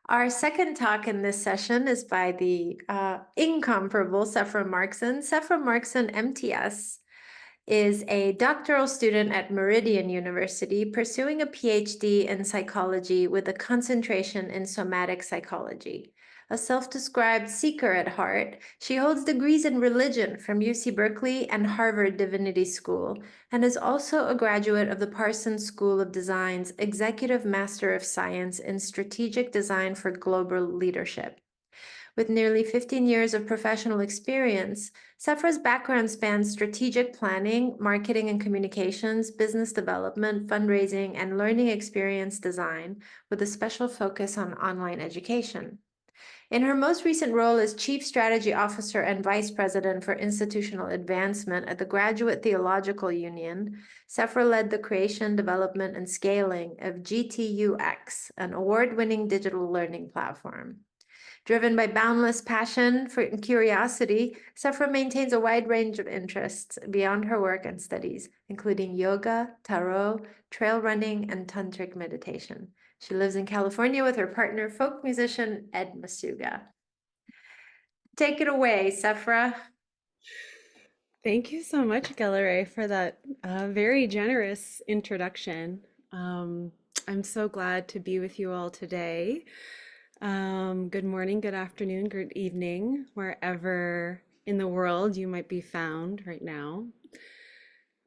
Our second talk in this session is by the incomparable Sephora Markson. Sephora Markson, MTS, is a doctoral student at Meridian University pursuing a PhD in psychology with a concentration in somatic psychology. A self-described seeker at heart, she holds degrees in religion from UC Berkeley and Harvard Divinity School, and is also a graduate of the Parsons School of Design's Executive Master of Science in Strategic Design for Global Leadership. With nearly 15 years of professional experience, Sephora's background spans strategic planning, marketing and communications, business development, fundraising, and learning experience design, with a special focus on online education. In her most recent role as Chief Strategy Officer and Vice President for Institutional Advancement at the Graduate Theological Union, Sephora led the creation, development, and scaling of GTUX, an award-winning digital learning platform. Driven by boundless passion and curiosity, Sephora maintains a wide range of interests beyond her work and studies, including yoga, tarot, trail running, and tantric meditation. She lives in California with her partner, folk musician Ed Masuga. Take it away, Sephora. Thank you so much, Gelare, for that very generous introduction. I'm so glad to be with you all today. Good morning, good afternoon, good evening, wherever in the world you might be found right now.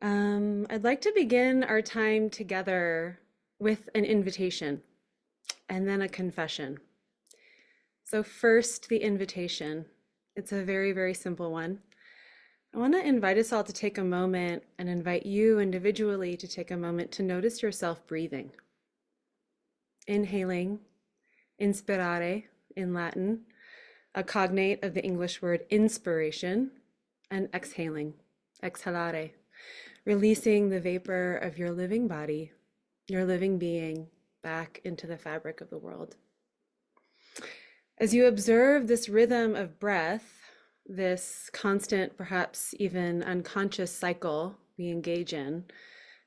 I'd like to begin our time together with an invitation and then a confession. So first, the invitation. It's a very, very simple one. I want to invite us all to take a moment and invite you individually to take a moment to notice yourself breathing. Inhaling, inspirare in Latin, a cognate of the English word inspiration, and exhaling, exhalare, releasing the vapor of your living body, your living being, back into the fabric of the world. As you observe this rhythm of breath, this constant, perhaps even unconscious cycle we engage in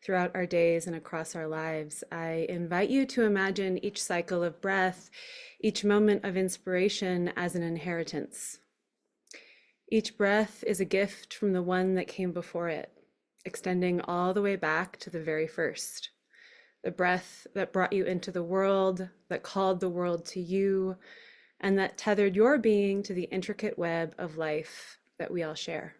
throughout our days and across our lives, I invite you to imagine each cycle of breath, each moment of inspiration as an inheritance. Each breath is a gift from the one that came before it, extending all the way back to the very first. The breath that brought you into the world, that called the world to you, and that tethered your being to the intricate web of life that we all share.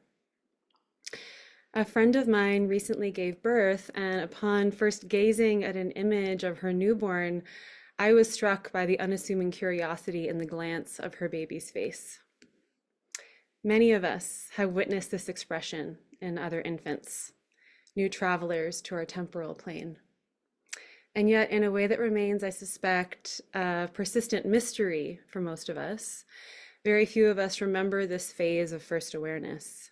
A friend of mine recently gave birth, and upon first gazing at an image of her newborn, I was struck by the unassuming curiosity in the glance of her baby's face. Many of us have witnessed this expression in other infants, new travelers to our temporal plane. And yet, in a way that remains, I suspect, a persistent mystery for most of us, very few of us remember this phase of first awareness.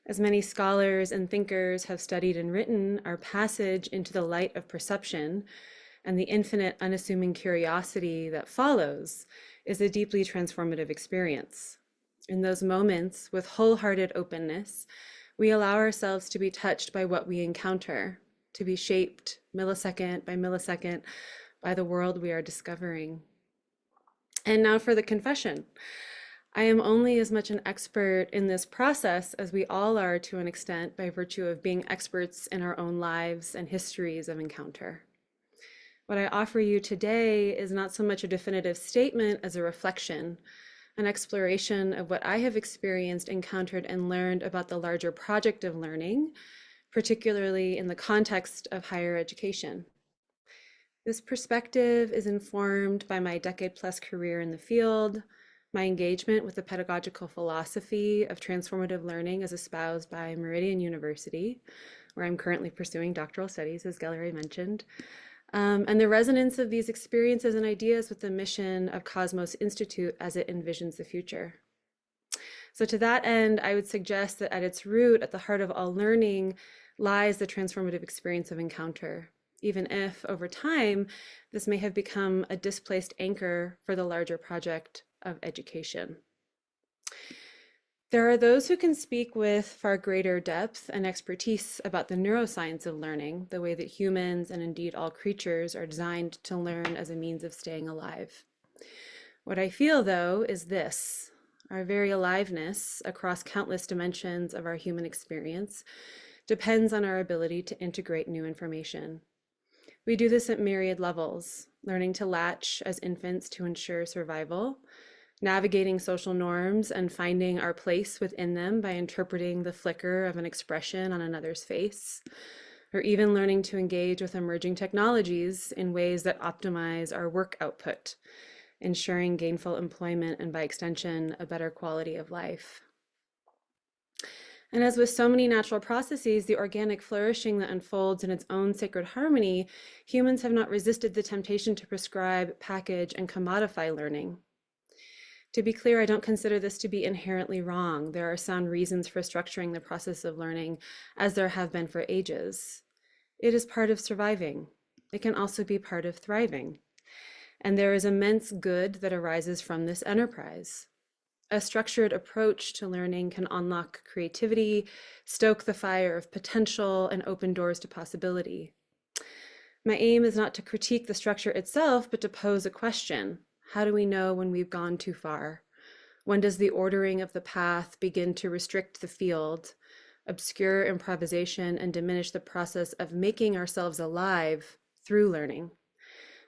As many scholars and thinkers have studied and written, our passage into the light of perception and the infinite unassuming curiosity that follows is a deeply transformative experience. In those moments, with wholehearted openness, we allow ourselves to be touched by what we encounter, to be shaped millisecond by millisecond by the world we are discovering. And now for the confession. I am only as much an expert in this process as we all are to an extent by virtue of being experts in our own lives and histories of encounter. What I offer you today is not so much a definitive statement as a reflection, an exploration of what I have experienced, encountered, and learned about the larger project of learning, particularly in the context of higher education. This perspective is informed by my decade-plus career in the field, my engagement with the pedagogical philosophy of transformative learning as espoused by Meridian University, where I'm currently pursuing doctoral studies, as Gelare mentioned, and the resonance of these experiences and ideas with the mission of Kosmos Institute as it envisions the future. So to that end, I would suggest that at its root, at the heart of all learning, lies the transformative experience of encounter, even if over time, this may have become a displaced anchor for the larger project of education. There are those who can speak with far greater depth and expertise about the neuroscience of learning, the way that humans and indeed all creatures are designed to learn as a means of staying alive. What I feel, though, is this: our very aliveness across countless dimensions of our human experience depends on our ability to integrate new information. We do this at myriad levels, learning to latch as infants to ensure survival, navigating social norms and finding our place within them by interpreting the flicker of an expression on another's face, or even learning to engage with emerging technologies in ways that optimize our work output, ensuring gainful employment and, by extension, a better quality of life. And as with so many natural processes, the organic flourishing that unfolds in its own sacred harmony, humans have not resisted the temptation to prescribe, package, and commodify learning. To be clear, I don't consider this to be inherently wrong. There are sound reasons for structuring the process of learning, as there have been for ages. It is part of surviving. It can also be part of thriving. And there is immense good that arises from this enterprise. A structured approach to learning can unlock creativity, stoke the fire of potential, and open doors to possibility. My aim is not to critique the structure itself, but to pose a question. How do we know when we've gone too far? When does the ordering of the path begin to restrict the field, obscure improvisation, and diminish the process of making ourselves alive through learning?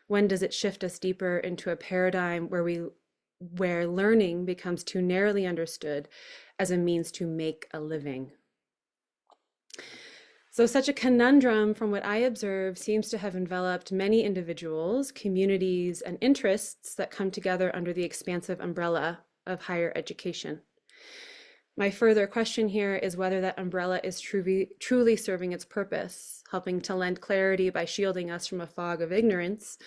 When does it shift us deeper into a paradigm where learning becomes too narrowly understood as a means to make a living? So such a conundrum, from what I observe, seems to have enveloped many individuals, communities, and interests that come together under the expansive umbrella of higher education. My further question here is whether that umbrella is truly serving its purpose, helping to lend clarity by shielding us from a fog of ignorance,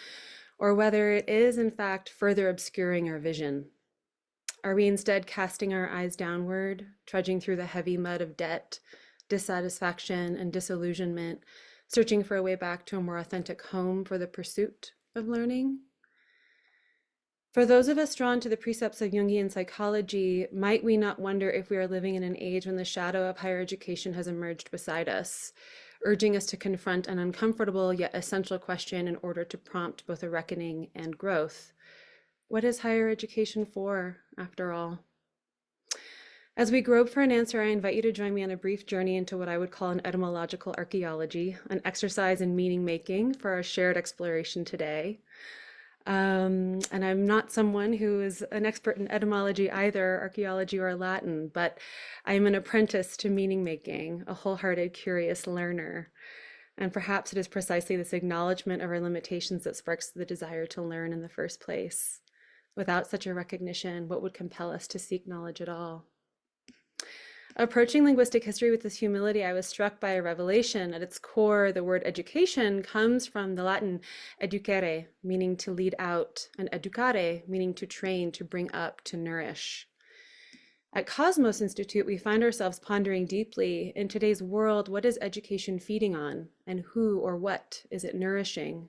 or whether it is, in fact, further obscuring our vision. Are we instead casting our eyes downward, trudging through the heavy mud of debt, dissatisfaction, and disillusionment, searching for a way back to a more authentic home for the pursuit of learning? For those of us drawn to the precepts of Jungian psychology, might we not wonder if we are living in an age when the shadow of higher education has emerged beside us, urging us to confront an uncomfortable yet essential question in order to prompt both a reckoning and growth? What is higher education for, after all? As we grope for an answer, I invite you to join me on a brief journey into what I would call an etymological archaeology, an exercise in meaning making for our shared exploration today. And I'm not someone who is an expert in etymology either, archaeology or Latin, but I'm an apprentice to meaning making, a wholehearted, curious learner. And perhaps it is precisely this acknowledgement of our limitations that sparks the desire to learn in the first place. Without such a recognition, what would compel us to seek knowledge at all? Approaching linguistic history with this humility, I was struck by a revelation. At its core, the word education comes from the Latin educere, meaning to lead out, and educare, meaning to train, to bring up, to nourish. At Kosmos Institute, we find ourselves pondering deeply, in today's world, what is education feeding on, and who or what is it nourishing?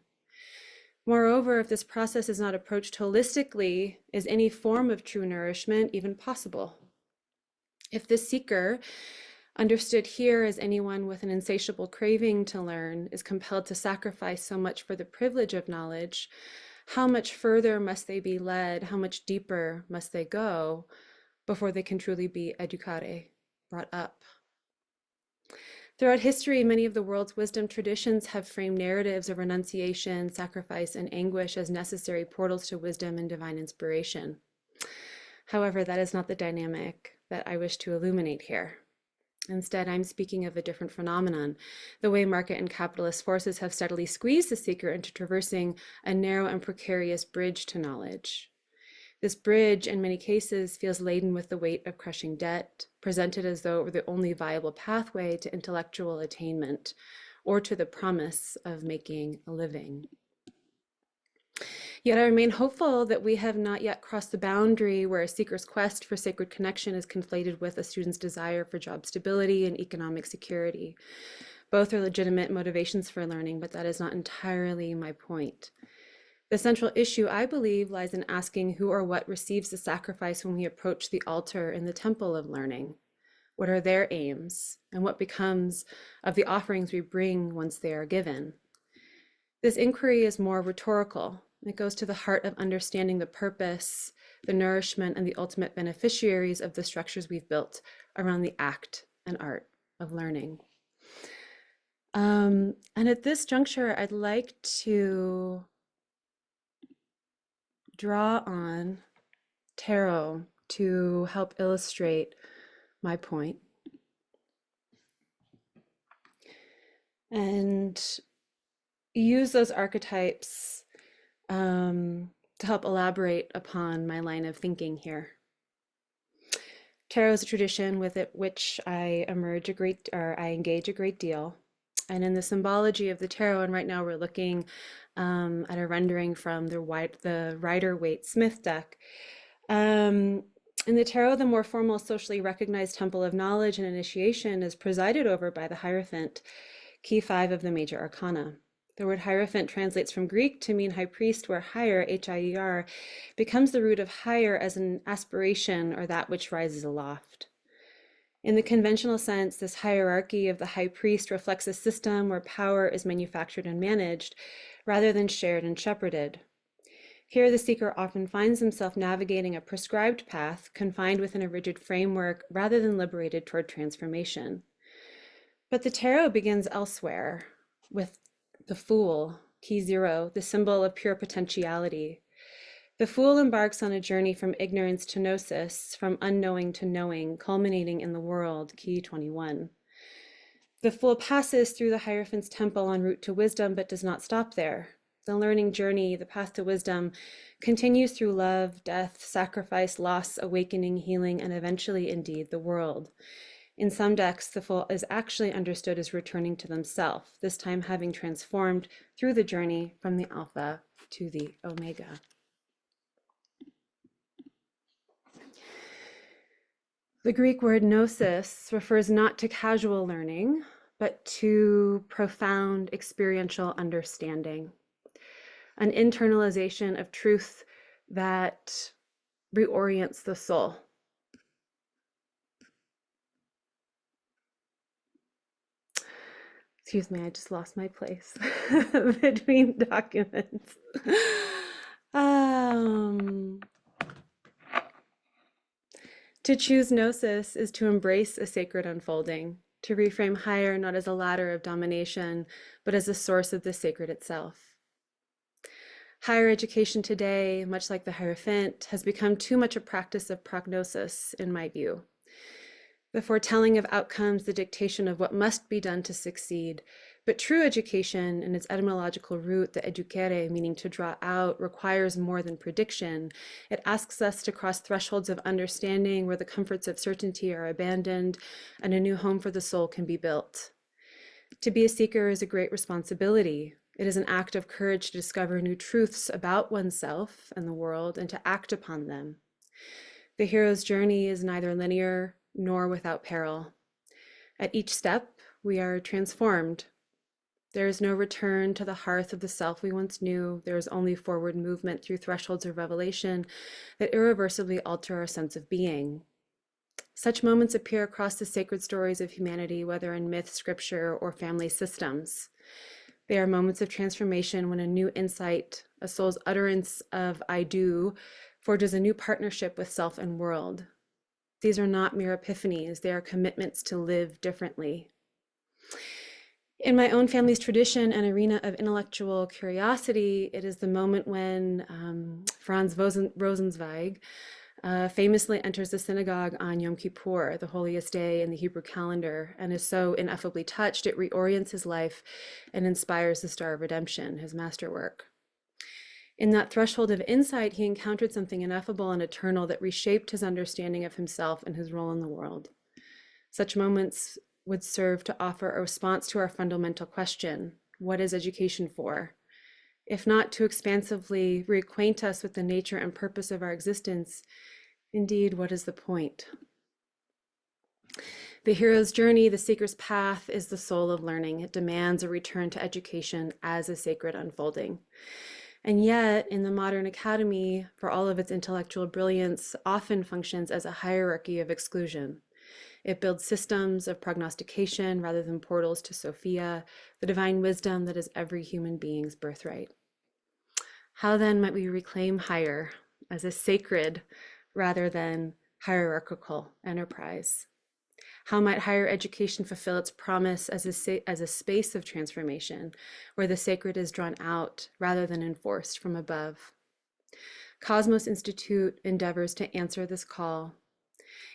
Moreover, if this process is not approached holistically, is any form of true nourishment even possible? If the seeker, understood here as anyone with an insatiable craving to learn, is compelled to sacrifice so much for the privilege of knowledge, how much further must they be led, how much deeper must they go before they can truly be educare, brought up? Throughout history, many of the world's wisdom traditions have framed narratives of renunciation, sacrifice, and anguish as necessary portals to wisdom and divine inspiration. However, that is not the dynamic that I wish to illuminate here. Instead, I'm speaking of a different phenomenon, the way market and capitalist forces have steadily squeezed the seeker into traversing a narrow and precarious bridge to knowledge. This bridge, in many cases, feels laden with the weight of crushing debt, presented as though it were the only viable pathway to intellectual attainment or to the promise of making a living. Yet I remain hopeful that we have not yet crossed the boundary where a seeker's quest for sacred connection is conflated with a student's desire for job stability and economic security. Both are legitimate motivations for learning, but that is not entirely my point. The central issue, I believe, lies in asking who or what receives the sacrifice when we approach the altar in the temple of learning. What are their aims, and what becomes of the offerings we bring once they are given? This inquiry is more rhetorical. It goes to the heart of understanding the purpose, the nourishment, and the ultimate beneficiaries of the structures we've built around the act and art of learning. And at this juncture, I'd like to draw on tarot to help illustrate my point. And use those archetypes to help elaborate upon my line of thinking here. Tarot is a tradition with which I engage a great deal. And in the symbology of the tarot, and right now we're looking at a rendering from the Rider-Waite-Smith deck. In the tarot, the more formal, socially recognized temple of knowledge and initiation is presided over by the Hierophant, key 5 of the major arcana. The word Hierophant translates from Greek to mean high priest, where higher, H-I-E-R, becomes the root of higher as an aspiration or that which rises aloft. In the conventional sense, this hierarchy of the high priest reflects a system where power is manufactured and managed, rather than shared and shepherded. Here, the seeker often finds himself navigating a prescribed path, confined within a rigid framework, rather than liberated toward transformation. But the tarot begins elsewhere, with the Fool, key 0, the symbol of pure potentiality. The Fool embarks on a journey from ignorance to gnosis, from unknowing to knowing, culminating in the world, key 21. The Fool passes through the Hierophant's temple en route to wisdom, but does not stop there. The learning journey, the path to wisdom, continues through love, death, sacrifice, loss, awakening, healing, and eventually, indeed, the world. In some decks, the Fool is actually understood as returning to themselves, this time having transformed through the journey from the Alpha to the Omega. The Greek word gnosis refers not to casual learning, but to profound experiential understanding, an internalization of truth that reorients the soul. Excuse me, I just lost my place between documents. To choose gnosis is to embrace a sacred unfolding, to reframe higher not as a ladder of domination, but as a source of the sacred itself. Higher education today, much like the Hierophant, has become too much a practice of prognosis, in my view. The foretelling of outcomes, the dictation of what must be done to succeed. But true education, in its etymological root, the educere, meaning to draw out, requires more than prediction. It asks us to cross thresholds of understanding where the comforts of certainty are abandoned and a new home for the soul can be built. To be a seeker is a great responsibility. It is an act of courage to discover new truths about oneself and the world and to act upon them. The hero's journey is neither linear nor without peril. At each step, we are transformed. There is no return to the hearth of the self we once knew. There is only forward movement through thresholds of revelation that irreversibly alter our sense of being. Such moments appear across the sacred stories of humanity, whether in myth, scripture, or family systems. They are moments of transformation when a new insight, a soul's utterance of I do, forges a new partnership with self and world. These are not mere epiphanies, they are commitments to live differently. In my own family's tradition and arena of intellectual curiosity, it is the moment when Franz Rosenzweig famously enters the synagogue on Yom Kippur, the holiest day in the Hebrew calendar, and is so ineffably touched, it reorients his life and inspires the Star of Redemption, his masterwork. In that threshold of insight, he encountered something ineffable and eternal that reshaped his understanding of himself and his role in the world. Such moments would serve to offer a response to our fundamental question, what is education for? If not to expansively reacquaint us with the nature and purpose of our existence, indeed, what is the point? The hero's journey, the seeker's path, is the soul of learning. It demands a return to education as a sacred unfolding. And yet, in the modern academy, for all of its intellectual brilliance, often functions as a hierarchy of exclusion. It builds systems of prognostication rather than portals to Sophia, the divine wisdom that is every human being's birthright. How then might we reclaim higher as a sacred rather than hierarchical enterprise? How might higher education fulfill its promise as a space of transformation, where the sacred is drawn out rather than enforced from above? Kosmos Institute endeavors to answer this call.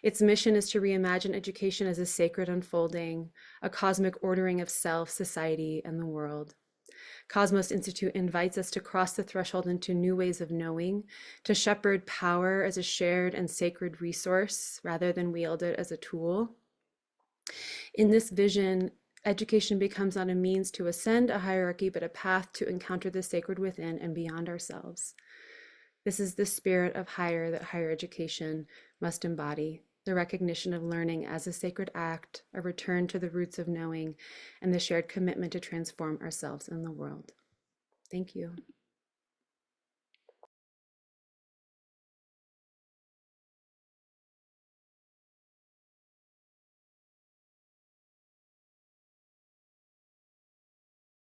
Its mission is to reimagine education as a sacred unfolding, a cosmic ordering of self, society, and the world. Kosmos Institute invites us to cross the threshold into new ways of knowing, to shepherd power as a shared and sacred resource rather than wield it as a tool. In this vision, education becomes not a means to ascend a hierarchy, but a path to encounter the sacred within and beyond ourselves. This is the spirit of higher that higher education must embody, the recognition of learning as a sacred act, a return to the roots of knowing, and the shared commitment to transform ourselves and the world. Thank you.